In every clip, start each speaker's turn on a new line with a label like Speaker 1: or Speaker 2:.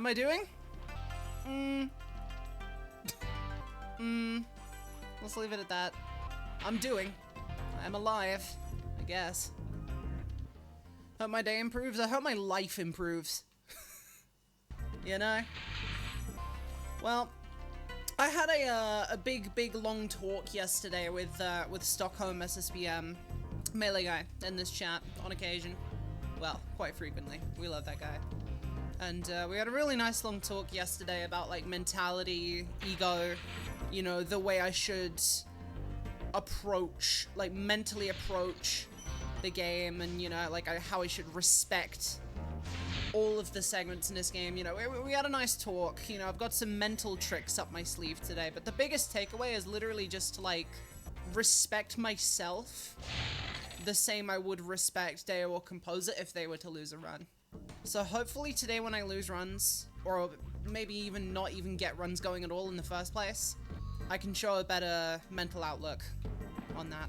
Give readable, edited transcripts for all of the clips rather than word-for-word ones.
Speaker 1: am I doing? Let's leave it at that. I'm doing. I'm alive, I guess. Hope my day improves. I hope my life improves. You know? Well, I had a big long talk yesterday with Stockholm SSBM melee guy in this chat on occasion. Well, quite frequently. We love that guy. And we had a really nice long talk yesterday about like mentality, ego, you know, the way I should approach, like mentally approach the game, and you know, like how I should respect all of the segments in this game. You know, we had a nice talk. You know, I've got some mental tricks up my sleeve today, but the biggest takeaway is literally just to like respect myself the same I would respect Deo or Composer if they were to lose a run. So hopefully today when I lose runs, or maybe even not even get runs going at all in the first place, I can show a better mental outlook on that.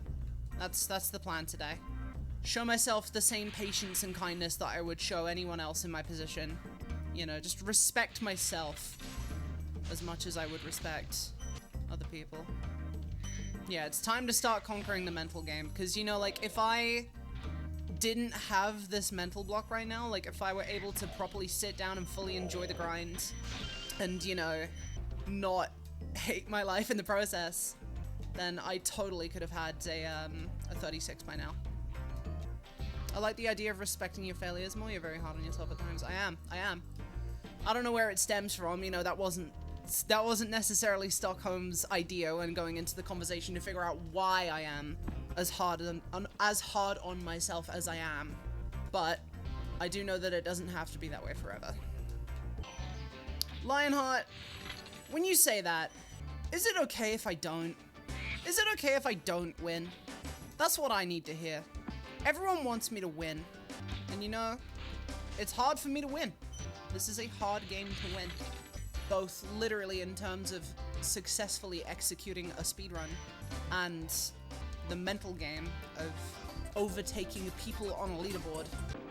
Speaker 1: That's the plan today. Show myself the same patience and kindness that I would show anyone else in my position. You know, just respect myself as much as I would respect other people. Yeah, it's time to start conquering the mental game, because, you know, like, if I didn't have this mental block right now, like, if I were able to properly sit down and fully enjoy the grind, and, you know, not hate my life in the process, then I totally could have had a 36 by now. I like the idea of respecting your failures more. You're very hard on yourself at times. I am. I don't know where it stems from, you know, that wasn't necessarily Stockholm's idea when going into the conversation to figure out why I am as hard on myself as I am. But I do know that it doesn't have to be that way forever. Lionheart, when you say that, is it okay if I don't? Is it okay if I don't win? That's what I need to hear. Everyone wants me to win. And you know, it's hard for me to win. This is a hard game to win. Both literally in terms of successfully executing a speedrun and the mental game of overtaking people on a leaderboard.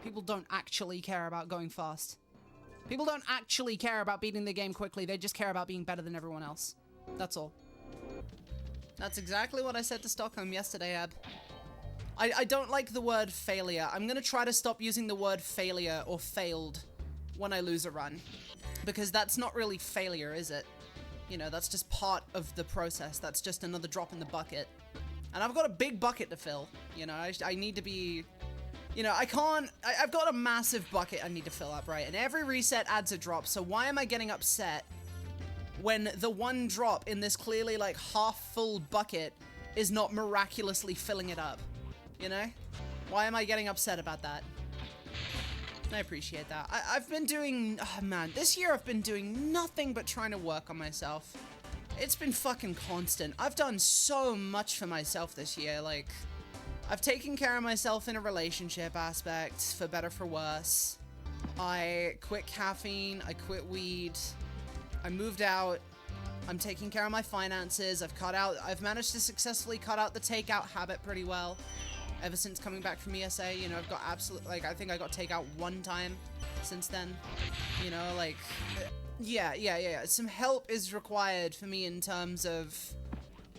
Speaker 1: People don't actually care about going fast. People don't actually care about beating the game quickly. They just care about being better than everyone else. That's all. That's exactly what I said to Stockholm yesterday, Ab. I don't like the word failure. I'm gonna try to stop using the word failure or failed when I lose a run. Because that's not really failure, is it? You know, that's just part of the process. That's just another drop in the bucket. And I've got a big bucket to fill. You know, I need to be... You know, I've got a massive bucket I need to fill up, right? And every reset adds a drop, so why am I getting upset when the one drop in this clearly, like, half-full bucket is not miraculously filling it up? You know? Why am I getting upset about that? I appreciate that. I've been doing... Oh, man. This year I've been doing nothing but trying to work on myself. It's been fucking constant. I've done so much for myself this year. Like, I've taken care of myself in a relationship aspect, for better for worse. I quit caffeine. I quit weed. I moved out. I'm taking care of my finances. I've managed to successfully cut out the takeout habit pretty well. Ever since coming back from ESA, you know, I've got I think I got takeout one time since then. You know, like, yeah. Some help is required for me in terms of,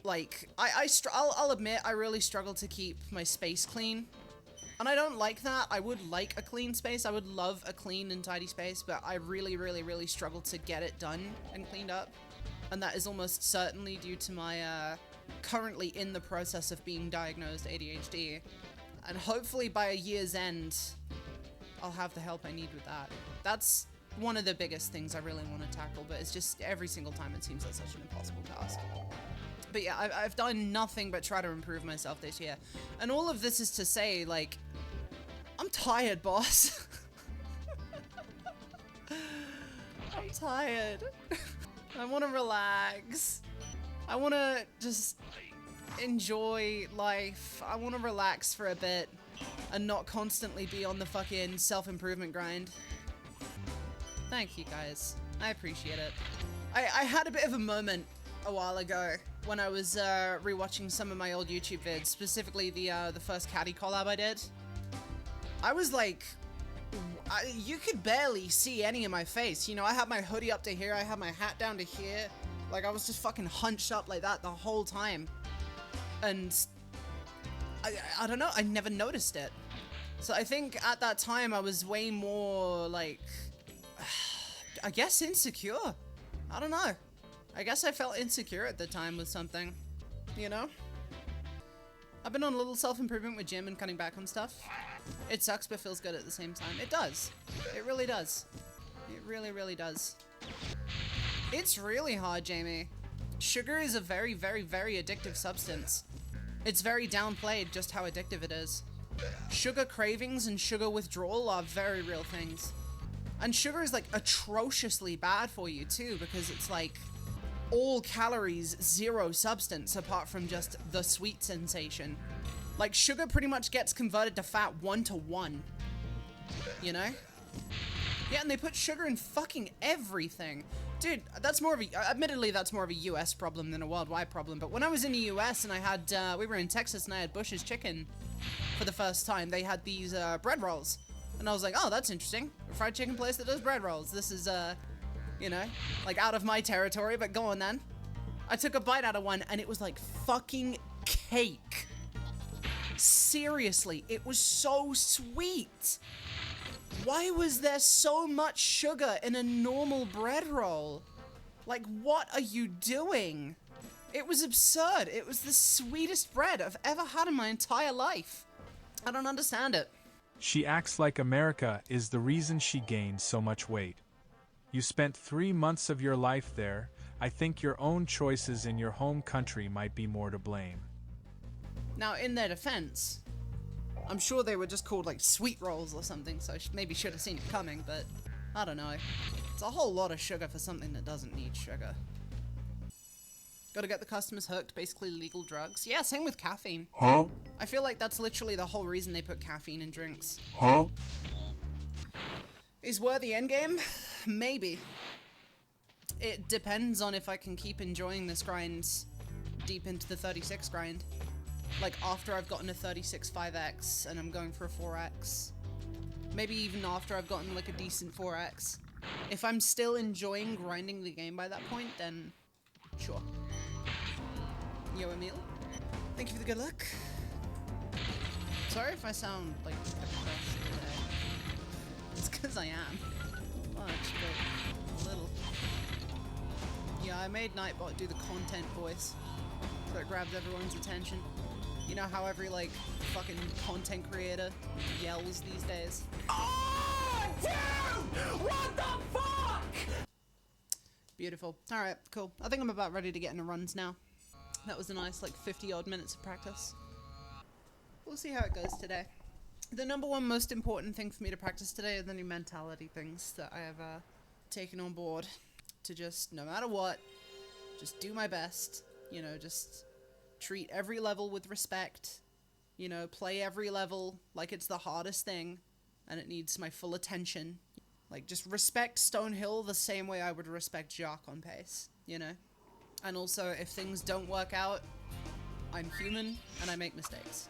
Speaker 1: like, I'll admit I really struggle to keep my space clean. And I don't like that. I would like a clean space. I would love a clean and tidy space, but I really struggle to get it done and cleaned up. And that is almost certainly due to my, currently in the process of being diagnosed ADHD, and hopefully by a year's end I'll have the help I need with that. That's one of the biggest things I really want to tackle, but it's just every single time it seems like such an impossible task. But yeah, I've done nothing but try to improve myself this year, and all of this is to say, like, I'm tired, boss. I'm tired. I want to relax. I want to just enjoy life. I want to relax for a bit and not constantly be on the fucking self-improvement grind. Thank you, guys. I appreciate it. I had a bit of a moment a while ago when I was rewatching some of my old YouTube vids, specifically the first Caddy collab I did. I was like You could barely see any of my face. You know, I had my hoodie up to here, I had my hat down to here. Like, I was just fucking hunched up like that the whole time. And I don't know, I never noticed it. So I think at that time I was way more, like, I guess insecure. I don't know. I guess I felt insecure at the time with something, you know? I've been on a little self-improvement with gym and cutting back on stuff. It sucks, but feels good at the same time. It does. It really does. It really, really does. It's really hard, Jamie. Sugar is a very, very, very addictive substance. It's very downplayed just how addictive it is. Sugar cravings and sugar withdrawal are very real things. And sugar is like atrociously bad for you too, because it's like all calories, zero substance apart from just the sweet sensation. Like sugar pretty much gets converted to fat 1-to-1. You know? Yeah, and they put sugar in fucking everything. Dude, that's more of a, admittedly, that's more of a US problem than a worldwide problem. But when I was in the US and I had, we were in Texas and I had Bush's Chicken for the first time, they had these bread rolls. And I was like, oh, that's interesting. A fried chicken place that does bread rolls. This is, you know, like out of my territory, but go on then. I took a bite out of one and it was like fucking cake. Seriously, it was so sweet. Why was there so much sugar in a normal bread roll? Like, what are you doing? It was absurd. It was the sweetest bread I've ever had in my entire life. I don't understand it.
Speaker 2: She acts like America is the reason she gained so much weight. You spent 3 months of your life there. I think your own choices in your home country might be more to blame.
Speaker 1: Now, in their defense, I'm sure they were just called like sweet rolls or something, so I maybe should have seen it coming, but I don't know. It's a whole lot of sugar for something that doesn't need sugar. Gotta get the customers hooked, basically legal drugs. Yeah, same with caffeine.
Speaker 3: Huh?
Speaker 1: I feel like that's literally the whole reason they put caffeine in drinks.
Speaker 3: Huh?
Speaker 1: Is worthy endgame? Maybe. It depends on if I can keep enjoying this grind deep into the 36 grind. Like after I've gotten a 36 5x and I'm going for a 4x. Maybe even after I've gotten like a decent 4x. If I'm still enjoying grinding the game by that point, then sure. Yo, Emil. Thank you for the good luck. Sorry if I sound like depressed today. It's because I am. Much, but a little. Yeah, I made Nightbot do the content voice. So it grabs everyone's attention. You know how every, like, fucking content creator yells these days?
Speaker 3: Oh, dude! What the fuck?
Speaker 1: Beautiful. Alright, cool. I think I'm about ready to get into runs now. That was a nice, like, 50-odd minutes of practice. We'll see how it goes today. The number one most important thing for me to practice today are the new mentality things that I have taken on board. To just, no matter what, just do my best. You know, just treat every level with respect. You know, play every level like it's the hardest thing and it needs my full attention. Like, just respect Stonehill the same way I would respect Jacques on pace, you know? And also, if things don't work out, I'm human and I make mistakes.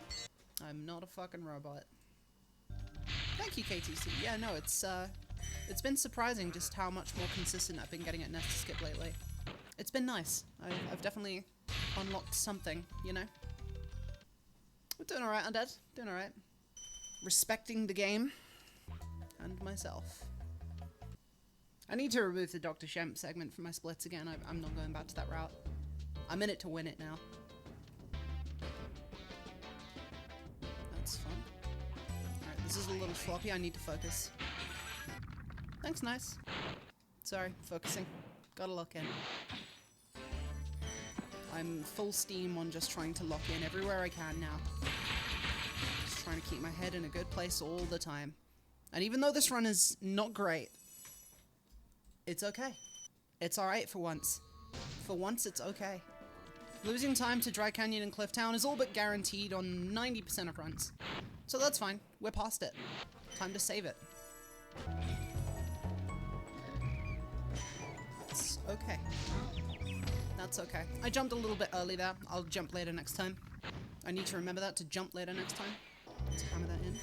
Speaker 1: I'm not a fucking robot. Thank you, KTC. Yeah, no, it's been surprising just how much more consistent I've been getting at Nest Skip lately. It's been nice. I've definitely unlocked something, you know? We're doing alright, Undead. Doing alright. Respecting the game. And myself. I need to remove the Dr. Shemp segment from my splits again. I'm not going back to that route. I'm in it to win it now. That's fun. Alright, this is a little floppy. I need to focus. Thanks, nice. Sorry, focusing. Gotta lock in. I'm full steam on just trying to lock in everywhere I can now. Just trying to keep my head in a good place all the time. And even though this run is not great, it's okay. It's alright for once. For once, it's okay. Losing time to Dry Canyon and Clifftown is all but guaranteed on 90% of runs. So that's fine. We're past it. Time to save it. It's okay. That's okay. I jumped a little bit early there. I'll jump later next time. I need to remember that to jump later next time. Let's hammer that in.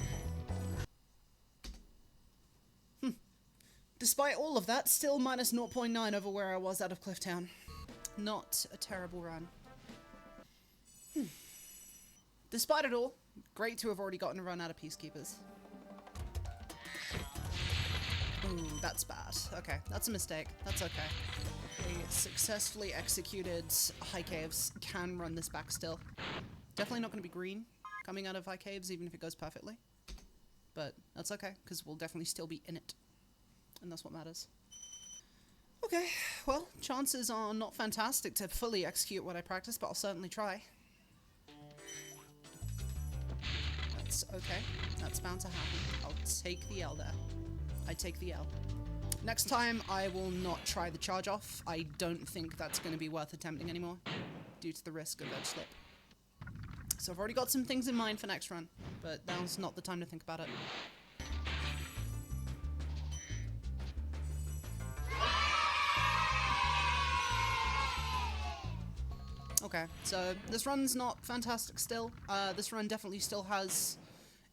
Speaker 1: Despite all of that, still minus 0.9 over where I was out of Clifftown. Not a terrible run. Despite it all, great to have already gotten a run out of Peacekeepers. Ooh, that's bad. Okay, that's a mistake. That's okay. A successfully executed High Caves can run this back still. Definitely not going to be green coming out of High Caves, even if it goes perfectly. But that's okay, because we'll definitely still be in it. And that's what matters. Okay, well, chances are not fantastic to fully execute what I practice, but I'll certainly try. That's okay. That's bound to happen. I'll take the L there. I take the L. Next time, I will not try the charge off. I don't think that's going to be worth attempting anymore, due to the risk of edge slip. So I've already got some things in mind for next run, but now's not the time to think about it. Okay, so this run's not fantastic still. This run definitely still has,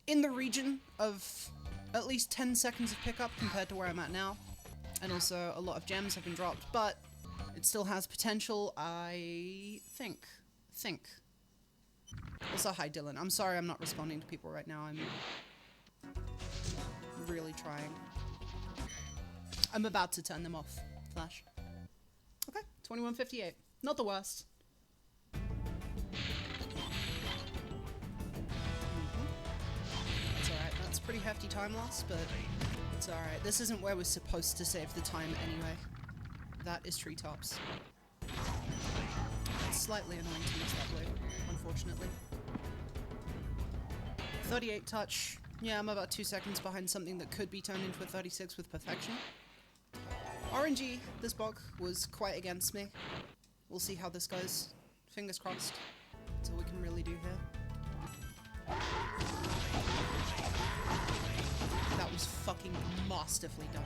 Speaker 1: in the region of at least 10 seconds of pickup compared to where I'm at now. And also a lot of gems have been dropped, but it still has potential, I think. Also, hi Dylan. I'm sorry I'm not responding to people right now. I'm really trying. I'm about to turn them off. Flash. Okay, 21:58. Not the worst. That's alright. That's pretty hefty time loss, but it's alright. This isn't where we're supposed to save the time anyway. That is treetops. It's slightly annoying to miss that way, unfortunately. 38 touch. Yeah, I'm about 2 seconds behind something that could be turned into a 36 with perfection. RNG, this bog, was quite against me. We'll see how this goes. Fingers crossed. That's all we can really do here. That was fucking masterfully done.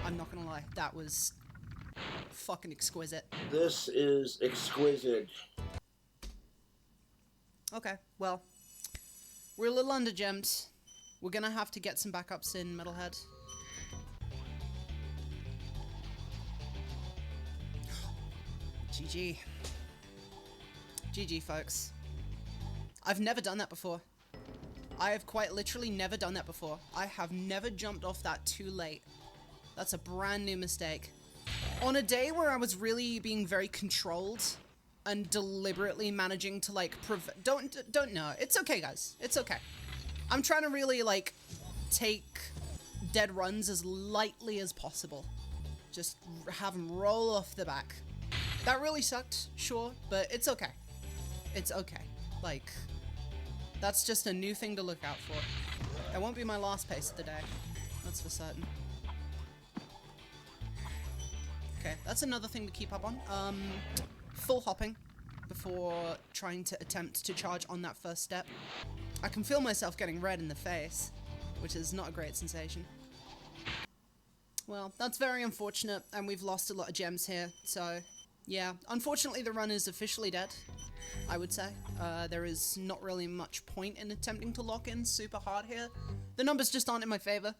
Speaker 1: I'm not gonna lie. That was fucking exquisite.
Speaker 4: This is exquisite.
Speaker 1: Okay, well, we're a little under-gemmed. We're gonna have to get some backups in Metalhead. GG. GG, folks. I've never done that before. I have quite literally never done that before. I have never jumped off that too late. That's a brand new mistake. On a day where I was really being very controlled and deliberately managing to, like, don't know. It's okay, guys. It's okay. I'm trying to really, like, take dead runs as lightly as possible. Just have them roll off the back. That really sucked, sure, but it's okay. It's okay. Like, that's just a new thing to look out for. That won't be my last pace of the day. That's for certain. Okay, that's another thing to keep up on. Full hopping before trying to attempt to charge on that first step. I can feel myself getting red in the face, which is not a great sensation. Well, that's very unfortunate, and we've lost a lot of gems here, so yeah. Unfortunately, the run is officially dead, I would say. There is not really much point in attempting to lock in super hard here. The numbers just aren't in my favor.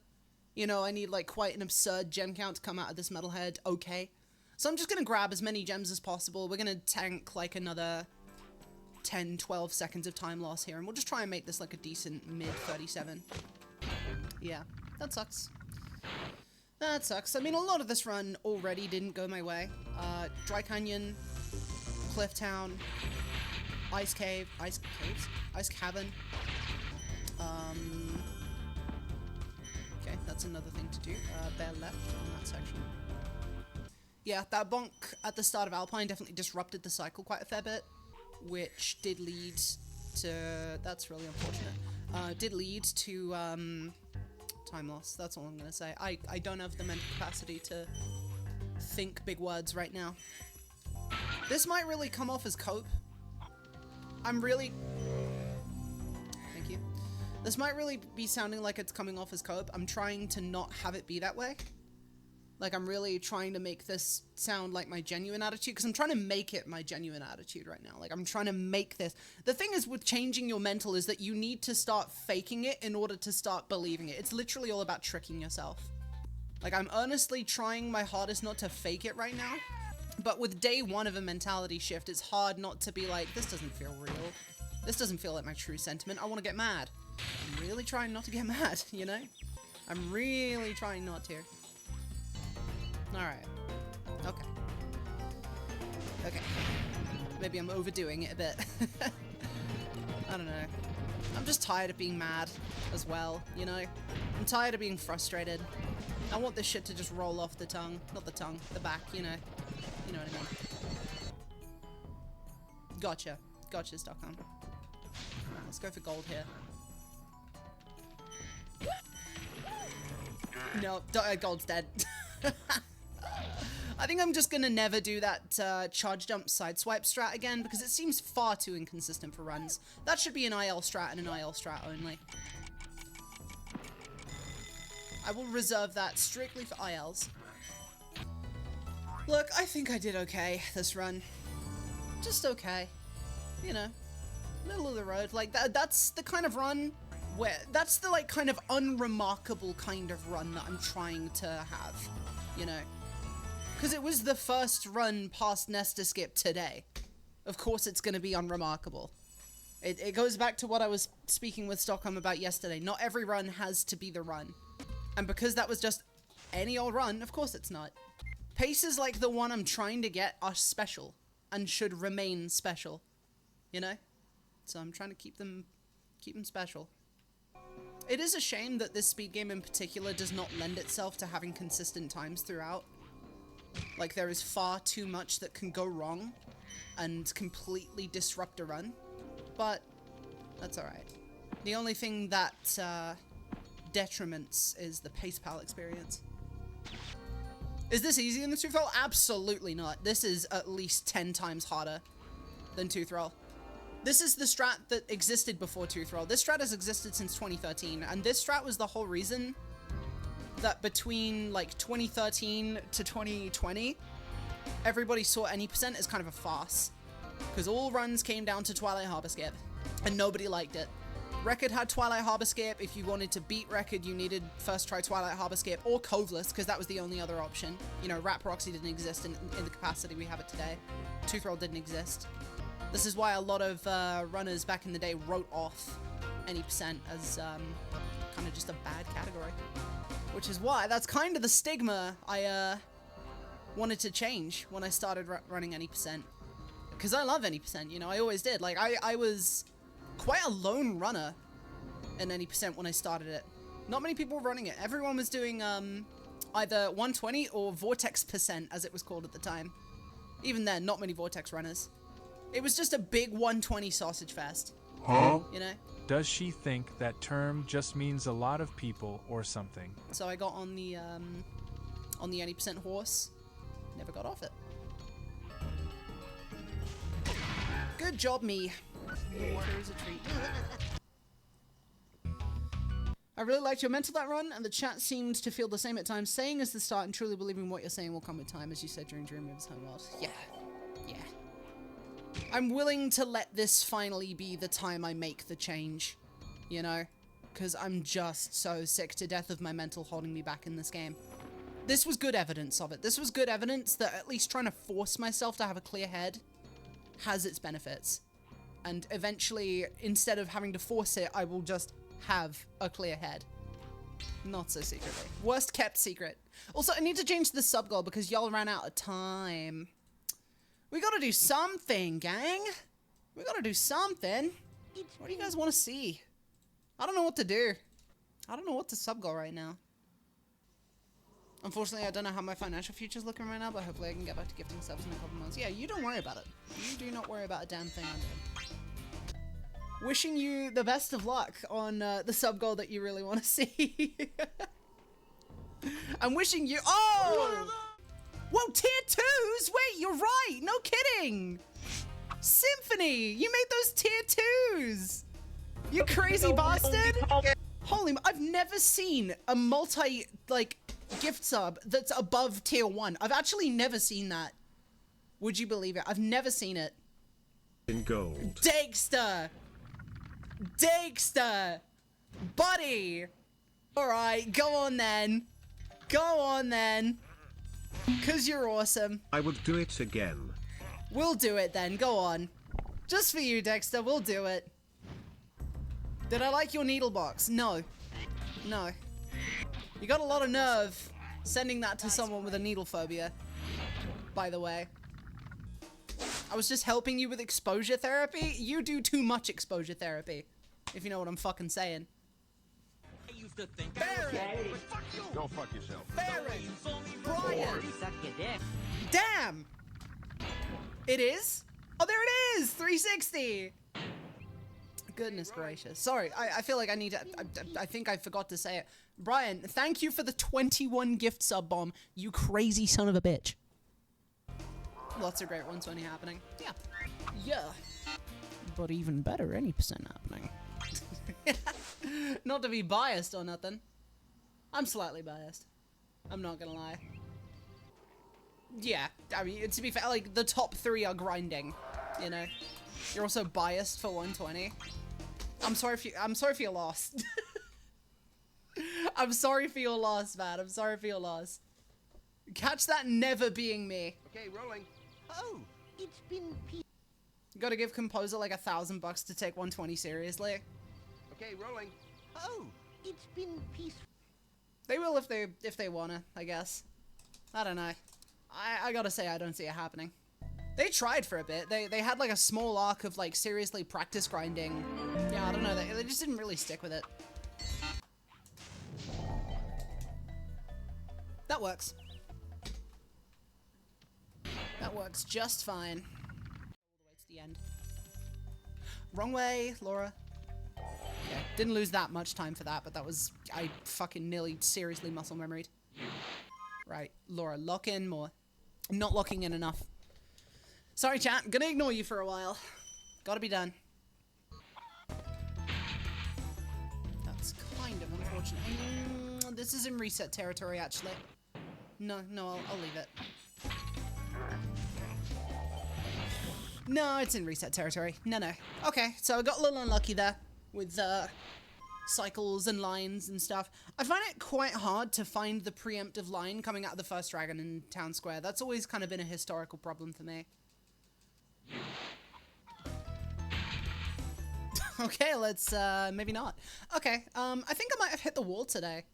Speaker 1: You know, I need, like, quite an absurd gem count to come out of this Metalhead, okay. So I'm just gonna grab as many gems as possible. We're gonna tank, like, another 10, 12 seconds of time loss here, and we'll just try and make this, like, a decent mid-37. Yeah, that sucks. That sucks. I mean, a lot of this run already didn't go my way. Dry Canyon, Clifftown, Ice Cavern. Okay, that's another thing to do. Bear left on that section. Yeah, that bonk at the start of Alpine definitely disrupted the cycle quite a fair bit, which did lead to... That's really unfortunate. Did lead to, time loss. That's all I'm gonna say. I don't have the mental capacity to think big words right now. This might really come off as cope. I'm really... Thank you. This might really be sounding like it's coming off as cope. I'm trying to not have it be that way. Like, I'm really trying to make this sound like my genuine attitude, because I'm trying to make it my genuine attitude right now. Like, I'm trying to make this... The thing is with changing your mental is that you need to start faking it in order to start believing it. It's literally all about tricking yourself. Like, I'm earnestly trying my hardest not to fake it right now. But with day one of a mentality shift, it's hard not to be like, this doesn't feel real. This doesn't feel like my true sentiment. I want to get mad. I'm really trying not to get mad, you know? I'm really trying not to. Alright. Okay. Okay. Maybe I'm overdoing it a bit. I don't know. I'm just tired of being mad as well, you know? I'm tired of being frustrated. I want this shit to just roll off the tongue. Not the tongue, the back, you know? You know what I mean. Gotcha. Gotcha, Stockholm. Let's go for gold here. No, gold's dead. I think I'm just gonna never do that charge jump sideswipe strat again because it seems far too inconsistent for runs. That should be an IL strat and an IL strat only. I will reserve that strictly for ILs. Look, I think I did okay this run. Just okay. You know, middle of the road. Like, that's the kind of run where, that's the, like, kind of unremarkable kind of run that I'm trying to have, you know? Because it was the first run past Nesta Skip today. Of course it's going to be unremarkable. It goes back to what I was speaking with Stockholm about yesterday. Not every run has to be the run. And because that was just any old run, of course it's not. Paces like the one I'm trying to get are special and should remain special, you know? So I'm trying to keep them special. It is a shame that this speed game in particular does not lend itself to having consistent times throughout. Like, there is far too much that can go wrong and completely disrupt a run, but that's alright. The only thing that detriments is the pace pal experience. Is this easy in the Tooth Roll? Absolutely not. This is at least 10 times harder than Tooth Roll. This is the strat that existed before Tooth Roll. This strat has existed since 2013, and this strat was the whole reason that between, like, 2013 to 2020, everybody saw any percent as kind of a farce. Because all runs came down to Twilight Harbor Skip, and nobody liked it. Record had Twilight Harbor Skip. If you wanted to beat Record, you needed first try Twilight Harbor Skip or Coveless, because that was the only other option. You know, Rat Proxy didn't exist in the capacity we have it today. Tooth Roll didn't exist. This is why a lot of runners back in the day wrote off any percent as kind of just a bad category. Which is why, that's kind of the stigma I wanted to change when I started running any percent. Because I love any percent, you know, I always did. Like, I was quite a lone runner in any percent when I started it. Not many people were running it. Everyone was doing either 120 or Vortex percent, as it was called at the time. Even then, not many Vortex runners. It was just a big 120 sausage fest.
Speaker 2: Huh?
Speaker 1: You know?
Speaker 2: Does she think that term just means a lot of people or something?
Speaker 1: So I got on the any percent horse. Never got off it. Good job, me. Water is a treat. I really liked your mental that run, and the chat seemed to feel the same at times. Saying is the start, and truly believing what you're saying will come with time, as you said during Dream Rivers Homeworld. Yeah. Yeah. I'm willing to let this finally be the time I make the change, you know? Because I'm just so sick to death of my mental holding me back in this game. This was good evidence of it. This was good evidence that at least trying to force myself to have a clear head has its benefits. And eventually, instead of having to force it, I will just have a clear head. Not so secretly. Worst kept secret. Also, I need to change the sub goal because y'all ran out of time. We gotta do something, gang. We gotta do something. What do you guys want to see? I don't know what to do. I don't know what to sub goal right now. Unfortunately, I don't know how my financial future's looking right now, but hopefully I can get back to gifting subs in a couple months. Yeah, you don't worry about it. You do not worry about a damn thing I'm doing. Wishing you the best of luck on the sub goal that you really want to see. I'm wishing you... Oh! Whoa, tier 2s? Wait, you're right. No kidding. Symphony, you made those tier 2s. You crazy bastard. Holy, I've never seen a multi, like, gift sub that's above tier 1. I've actually never seen that. Would you believe it? I've never seen it.
Speaker 5: In gold.
Speaker 1: Dexter! Dexter! Buddy! Alright, go on then. Go on then. Cause you're awesome.
Speaker 5: I would do it again.
Speaker 1: We'll do it then, go on. Just for you, Dexter, we'll do it. Did I like your needle box? No. No. You got a lot of nerve sending that to someone with a needle phobia, by the way. I was just helping you with exposure therapy. You do too much exposure therapy, if you know what I'm fucking saying. Baron!
Speaker 6: Go fuck yourself.
Speaker 1: Baron! Brian!
Speaker 3: Suck your dick.
Speaker 1: Damn! It is? Oh, there it is! 360! Goodness gracious. Sorry, I feel like I need to... I think I forgot to say it. Brian, thank you for the 21 gift sub bomb, you crazy son of a bitch. Lots of great 120 happening. Yeah. Yeah. But even better, any percent happening. Not to be biased or nothing. I'm slightly biased. I'm not gonna lie. Yeah, I mean, to be fair, like, the top 3 are grinding, you know? You're also biased for 120. I'm sorry for your loss. I'm sorry for your loss, man. I'm sorry for your loss. Catch that never being me.
Speaker 6: Okay, rolling.
Speaker 3: Oh, it's been
Speaker 1: Gotta give Composer like $1,000 to take 120 seriously.
Speaker 6: Okay, rolling.
Speaker 3: Oh, it's been peaceful.
Speaker 1: They will if they wanna, I guess. I don't know. I gotta say I don't see it happening. They tried for a bit. They had like a small arc of like seriously practice grinding. Yeah, I don't know. They just didn't really stick with it. That works. That works just fine. All the way to the end. Wrong way, Laura. Yeah, didn't lose that much time for that, but that was... I fucking nearly seriously muscle memoried. Right, Laura, lock in more. Not locking in enough. Sorry, chat. I'm gonna ignore you for a while. Gotta be done. That's kind of unfortunate. This is in reset territory, actually. No, I'll leave it. No, it's in reset territory. No. Okay, so I got a little unlucky there with cycles and lines and stuff. I find it quite hard to find the preemptive line coming out of the first dragon in Town Square. That's always kind of been a historical problem for me. Okay, let's maybe not. Okay, I think I might have hit the wall today.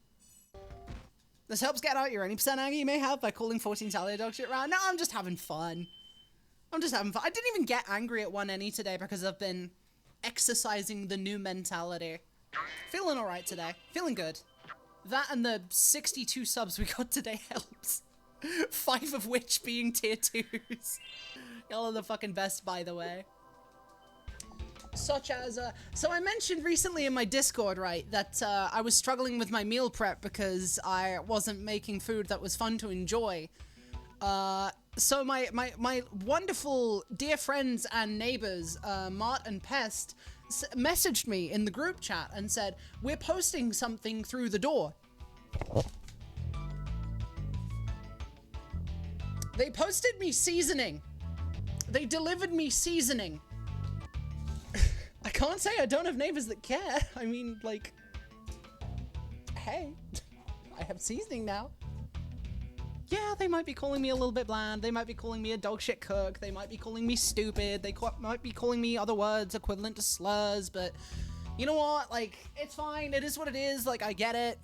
Speaker 1: This helps get out your any percent anger you may have by calling 14 Talia dog shit around. No, I'm just having fun. I didn't even get angry at 1 any today because I've been exercising the new mentality. Feeling alright today. Feeling good. That and the 62 subs we got today helps. 5 of which being tier 2s. Y'all are the fucking best, by the way. Such as, so I mentioned recently in my Discord, right, that I was struggling with my meal prep because I wasn't making food that was fun to enjoy. So my wonderful dear friends and neighbors, Mart and Pest, messaged me in the group chat and said, we're posting something through the door. They posted me seasoning. They delivered me seasoning. I can't say I don't have neighbors that care. I mean, like, hey, I have seasoning now. Yeah, they might be calling me a little bit bland. They might be calling me a dog shit cook. They might be calling me stupid. They might be calling me other words equivalent to slurs, but you know what? Like, it's fine. It is what it is. Like, I get it.